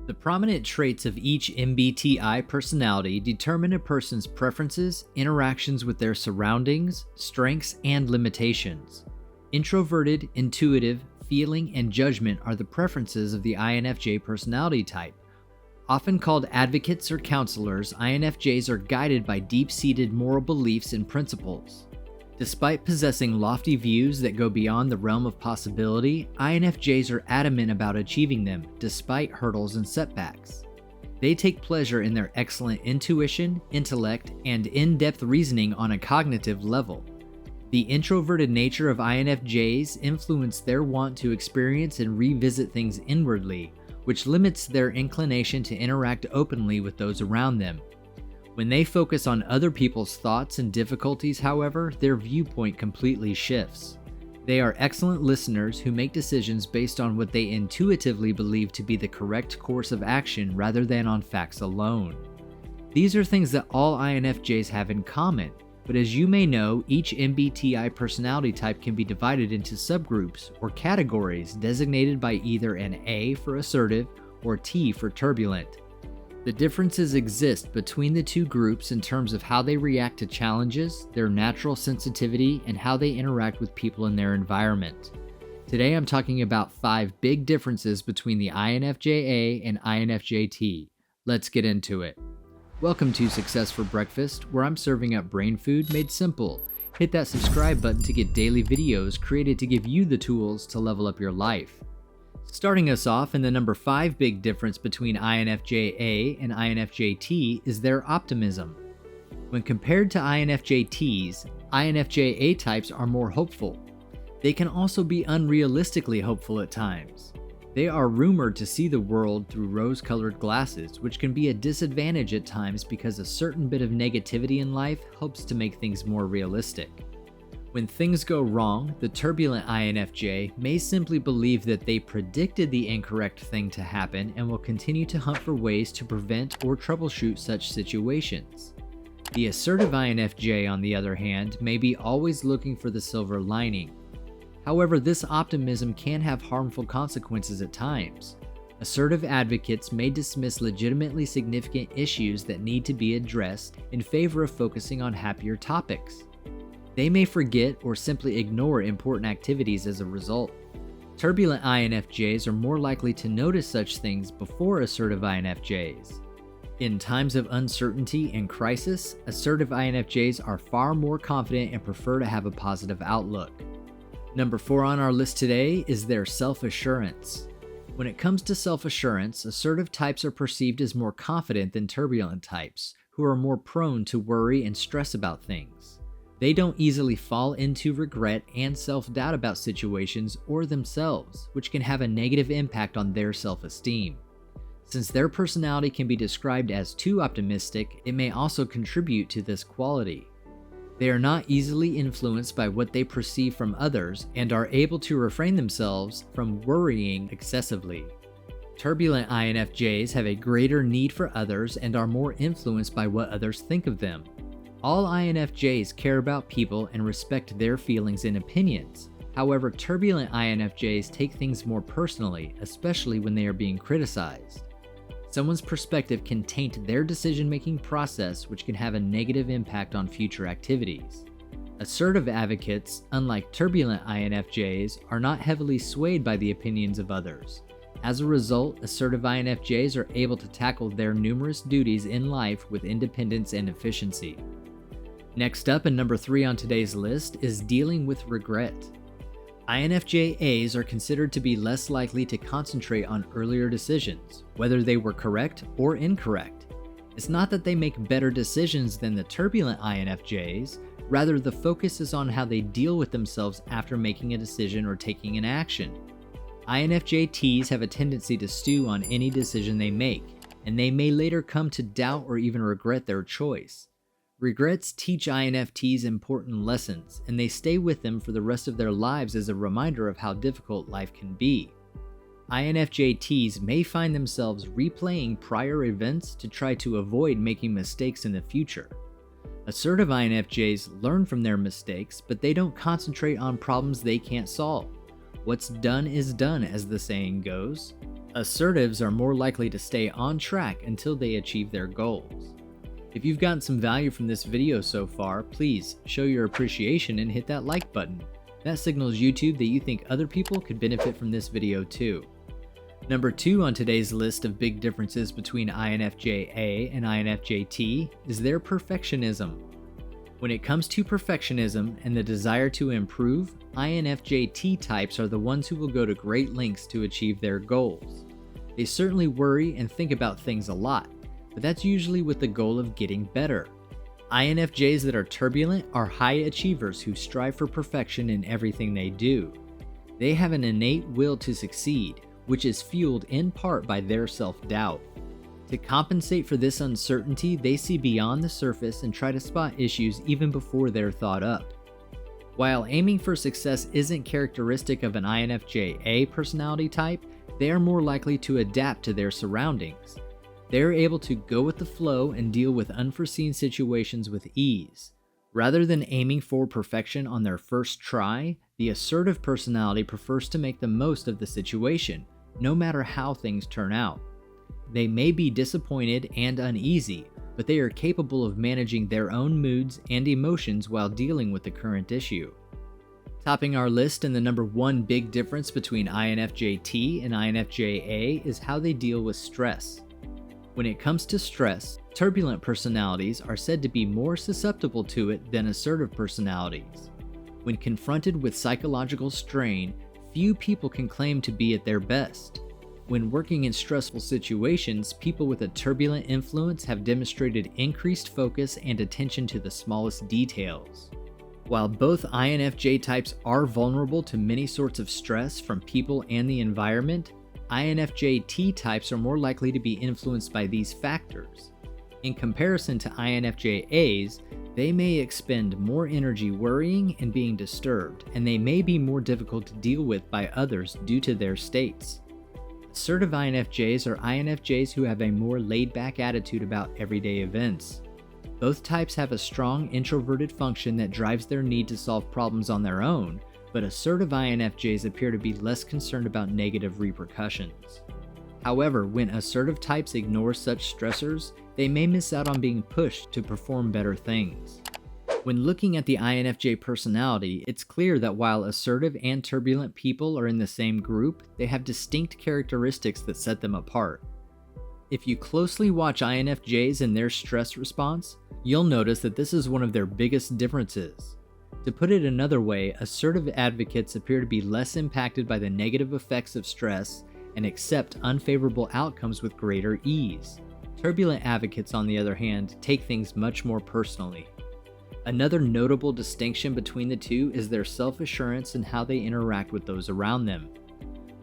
The prominent traits of each MBTI personality determine a person's preferences, interactions with their surroundings, strengths, and limitations. Introverted, intuitive, feeling, and judgment are the preferences of the INFJ personality type. Often called advocates or counselors, INFJs are guided by deep-seated moral beliefs and principles. Despite possessing lofty views that go beyond the realm of possibility, INFJs are adamant about achieving them, despite hurdles and setbacks. They take pleasure in their excellent intuition, intellect, and in-depth reasoning on a cognitive level. The introverted nature of INFJs influence their want to experience and revisit things inwardly, which limits their inclination to interact openly with those around them. When they focus on other people's thoughts and difficulties, however, their viewpoint completely shifts. They are excellent listeners who make decisions based on what they intuitively believe to be the correct course of action rather than on facts alone. These are things that all INFJs have in common, but as you may know, each MBTI personality type can be divided into subgroups or categories designated by either an A for assertive or T for turbulent. The differences exist between the two groups in terms of how they react to challenges, their natural sensitivity, and how they interact with people in their environment. Today I'm talking about 5 big differences between the INFJ-A and INFJ-T. Let's get into it. Welcome to Success for Breakfast, where I'm serving up brain food made simple. Hit that subscribe button to get daily videos created to give you the tools to level up your life. Starting us off, in the number 5 big difference between INFJ-A and INFJ-T is their optimism. When compared to INFJ-Ts, INFJ-A types are more hopeful. They can also be unrealistically hopeful at times. They are rumored to see the world through rose-colored glasses, which can be a disadvantage at times because a certain bit of negativity in life helps to make things more realistic. When things go wrong, the turbulent INFJ may simply believe that they predicted the incorrect thing to happen and will continue to hunt for ways to prevent or troubleshoot such situations. The assertive INFJ, on the other hand, may be always looking for the silver lining. However, this optimism can have harmful consequences at times. Assertive advocates may dismiss legitimately significant issues that need to be addressed in favor of focusing on happier topics. They may forget or simply ignore important activities as a result. Turbulent INFJs are more likely to notice such things before assertive INFJs. In times of uncertainty and crisis, assertive INFJs are far more confident and prefer to have a positive outlook. Number 4 on our list today is their self-assurance. When it comes to self-assurance, assertive types are perceived as more confident than turbulent types, who are more prone to worry and stress about things. They don't easily fall into regret and self-doubt about situations or themselves, which can have a negative impact on their self-esteem. Since their personality can be described as too optimistic, it may also contribute to this quality. They are not easily influenced by what they perceive from others and are able to refrain themselves from worrying excessively. Turbulent INFJs have a greater need for others and are more influenced by what others think of them. All INFJs care about people and respect their feelings and opinions. However, turbulent INFJs take things more personally, especially when they are being criticized. Someone's perspective can taint their decision-making process, which can have a negative impact on future activities. Assertive advocates, unlike turbulent INFJs, are not heavily swayed by the opinions of others. As a result, assertive INFJs are able to tackle their numerous duties in life with independence and efficiency. Next up, and number 3 on today's list, is dealing with regret. INFJ-As are considered to be less likely to concentrate on earlier decisions, whether they were correct or incorrect. It's not that they make better decisions than the turbulent INFJs, rather the focus is on how they deal with themselves after making a decision or taking an action. INFJ-Ts have a tendency to stew on any decision they make, and they may later come to doubt or even regret their choice. Regrets teach INFTs important lessons, and they stay with them for the rest of their lives as a reminder of how difficult life can be. INFJ-Ts may find themselves replaying prior events to try to avoid making mistakes in the future. Assertive INFJs learn from their mistakes, but they don't concentrate on problems they can't solve. What's done is done, as the saying goes. Assertives are more likely to stay on track until they achieve their goals. If you've gotten some value from this video so far, please show your appreciation and hit that like button. That signals YouTube that you think other people could benefit from this video too. Number 2 on today's list of big differences between INFJ-A and INFJ-T is their perfectionism. When it comes to perfectionism and the desire to improve, INFJ-T types are the ones who will go to great lengths to achieve their goals. They certainly worry and think about things a lot, but that's usually with the goal of getting better. INFJs that are turbulent are high achievers who strive for perfection in everything they do. They have an innate will to succeed, which is fueled in part by their self-doubt. To compensate for this uncertainty, they see beyond the surface and try to spot issues even before they're thought up. While aiming for success isn't characteristic of an INFJ-A personality type, they are more likely to adapt to their surroundings. They're able to go with the flow and deal with unforeseen situations with ease. Rather than aiming for perfection on their first try, the assertive personality prefers to make the most of the situation, no matter how things turn out. They may be disappointed and uneasy, but they are capable of managing their own moods and emotions while dealing with the current issue. Topping our list and the number 1 big difference between INFJ-T and INFJ-A is how they deal with stress. When it comes to stress, turbulent personalities are said to be more susceptible to it than assertive personalities. When confronted with psychological strain, few people can claim to be at their best. When working in stressful situations, people with a turbulent influence have demonstrated increased focus and attention to the smallest details. While both INFJ types are vulnerable to many sorts of stress from people and the environment, INFJ-T types are more likely to be influenced by these factors. In comparison to INFJ-As, they may expend more energy worrying and being disturbed, and they may be more difficult to deal with by others due to their states. Assertive INFJs are INFJs who have a more laid-back attitude about everyday events. Both types have a strong introverted function that drives their need to solve problems on their own, but assertive INFJs appear to be less concerned about negative repercussions. However, when assertive types ignore such stressors, they may miss out on being pushed to perform better things. When looking at the INFJ personality, it's clear that while assertive and turbulent people are in the same group, they have distinct characteristics that set them apart. If you closely watch INFJs and their stress response, you'll notice that this is one of their biggest differences. To put it another way, assertive advocates appear to be less impacted by the negative effects of stress and accept unfavorable outcomes with greater ease. Turbulent advocates, on the other hand, take things much more personally. Another notable distinction between the two is their self-assurance and how they interact with those around them.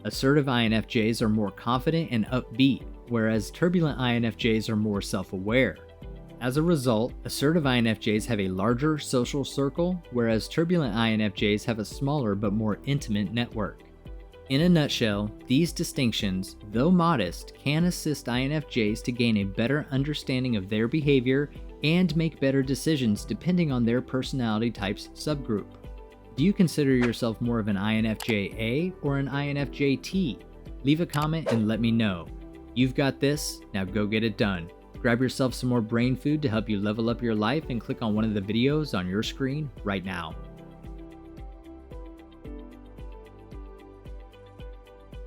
Assertive INFJs are more confident and upbeat, whereas turbulent INFJs are more self-aware. As a result, assertive INFJs have a larger social circle, whereas turbulent INFJs have a smaller but more intimate network. In a nutshell, these distinctions, though modest, can assist INFJs to gain a better understanding of their behavior and make better decisions depending on their personality type's subgroup. Do you consider yourself more of an INFJ-A or an INFJ-T? Leave a comment and let me know. You've got this, now go get it done. Grab yourself some more brain food to help you level up your life and click on one of the videos on your screen right now.